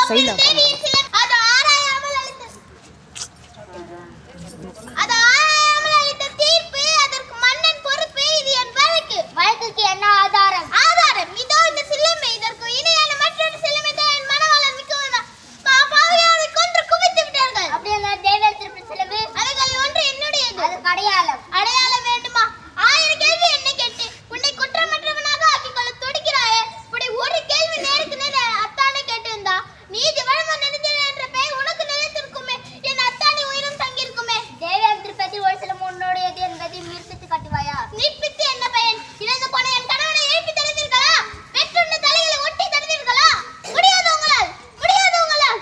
சைடுல வழக்குக்கு என்ன ஆதாரம்? ஆதாரம் இதோ இந்த சிலம்பு. இதற்கு இணையான மற்றொரு சிலம்பை தான் என் மனவாளன் பாவியாரை கொன்று குவித்து விட்டார்கள். அப்படியே தேவேந்திர திருப்பி சிலம்பு அவைகளில் ஒன்று என்னுடையது. அதுக்கு அடையாளம் அடையாளம் வேண்டுமா? 1000 கேள்வி என்ன கேட்டு உன்னை குற்றமற்றவனாக ஆக்கிக் கொள்ள துடிக்கிறாயே. இப்படி ஒரு கேள்வி நேருக்கு நேர் அத்தானை கேட்டிருந்தா நீதி வழங்க நெடுஞ்செழியன் என்ற பெயர் உனக்கு நிலைத்திருக்குமே. என் அத்தானி உயிரும் தங்கியிருக்குமே. தேவேந்திர திருப்பதி ஒரு சிலம் உன்னுடையது என்பதை மீர்பித்து காட்டுவாயா? நீப்பித்து என்ன பயன்? இழந்து போன என் கணவனை எழுப்பி தருவீர்களா? பெற்றுண்ட தலைகளை ஒட்டி தருவீர்களா? முடியாது உங்களால், முடியாது உங்களால்.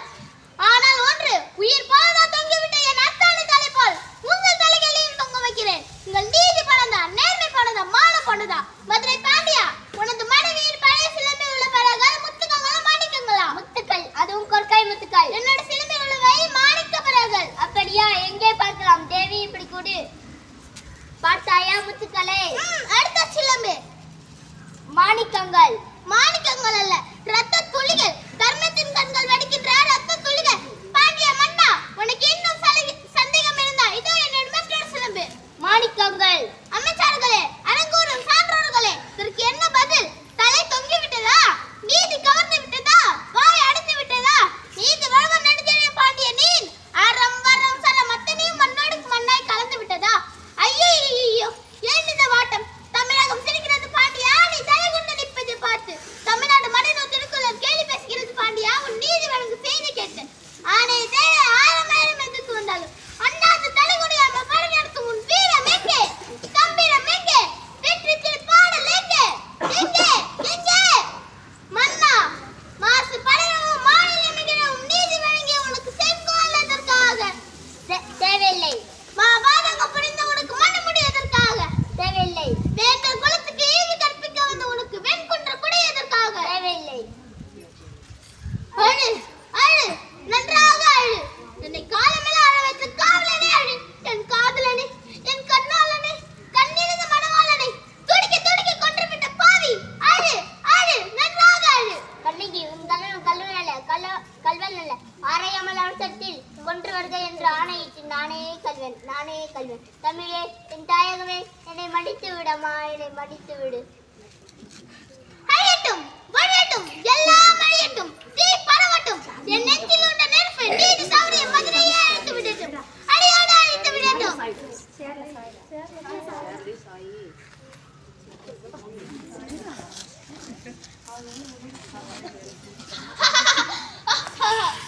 ஆனால் ஒன்று, உயிர் போனதா தொங்கிவிட்ட என் அத்தானி தலை போல் உங்கள் தலைகளையும் தொங்க வைக்கிறேன். உங்கள் நீதி போனதா, நேர்மை போனதா, மானம் போனதா? மதுரை பாண்டியா, உனது மனைவியின் பழைய சிலம்பில் உள்ள பலகள் முத்துக்களா மாணிக்கங்களா? முத்துக்கள், அதுவும் கொற்கை முத்துக்கள். என்னோட சிலம்பில் உள்ளவை மாணிக்க பலகள். அப்படியா? எங்கே பார்க்கலாம்? தேவி இப்படி கூடு. பார்த்தாயா முத்துக்களை? அடுத்த சிலம்பு மாணிக்கங்கள். மாணிக்கங்கள் அல்ல, ரத்த துளிகள். தர்மத்தின் கண்கள் வெடிக்கின்ற ரத்த துளிகள். பாண்டிய மன்னா, உனக்கு இன்னும் சந்தேகம் இருந்தா இதோ என்னோட மற்றொரு சிலம்பு. மாணிக்கங்கள். அமைச்சர்களே, அரங்கூரும் சான்றோர்களே, இதற்கு என்ன பதில்? தலை தொங்கி விட்டதா? நீதி கவர்ந்து விட்டதா? வாய் அடைத்து விட்டதா? நீதி வழங்க நெடுஞ்செழியன் பாண்டிய நீர் அறம் வரம் சரம் அத்தனையும் மண்ணோடு மண்ணாய் கலந்து விட்டதா? ஐயோ, ஏன் இந்த வாட்டம்? தமிழகம் சிரிக்கிறது பாண்டியா, நீ தலை கொண்டு நிற்பதை பார்த்து. தமிழ்நாடு மனித திருக்குறள் கேலி பேசுகிறது பாண்டியா, உன் நீதி வழங்கு செய்தி கேட்டு. ஆனை தேவை 1000 எதிர்த்து வந்தாலும் அண்ணாந்து தலைகுடியாக படை நடத்தும் உன் வீரம் எங்கே? கம்பீரம் எங்கே? வெற்றி திரு பாடல் எங்கே? எங்கே? எங்கே? மன்னா, மாசு படையவும் மாநிலம் மிகவும் நீதி வழங்கிய உனக்கு செங்கோல் எதற்காக? தேவையில்லை. மாபாதங்க புரிந்த உனக்கு மன முடியதற்காக? தேவையில்லை. வேந்தர் குலத்துக்கு ஈவு கற்பிக்க வந்த உனக்கு வெண்குன்ற குடை எதற்காக? தேவையில்லை. அழு, அழு, நன்றாக அழு. என்னை காலமெல்லாம் அழ வைத்த காவலனே அழு. என் காதலனே, என் கண்ணாளனே, கண்ணிருந்த மணவாளனை துடிக்க துடிக்க கொன்றுவிட்ட பாவி, அழு, அழு, நன்றாக அழு. கண்ணகி, உன் கல்வன் அல்ல, கல்வன் அல்ல. ஆரையாமல் அவசரத்தில் கொன்று வருக என்று ஆணையிட்டு நானே கல்வன், நானே கல்வன். தமிழே, என் தாயகமே, என்னை மடித்து விடமா, என்னை மடித்து விடு. அழியட்டும், வழியட்டும், எல்லாம் அழியட்டும், தீ பரவட்டும். என் நெஞ்சில் உள்ள நெருப்பு நீதி தவறிய மதுரையை அழித்து விடட்டும், அடியோடு அழித்து விடட்டும். Ha ha ha!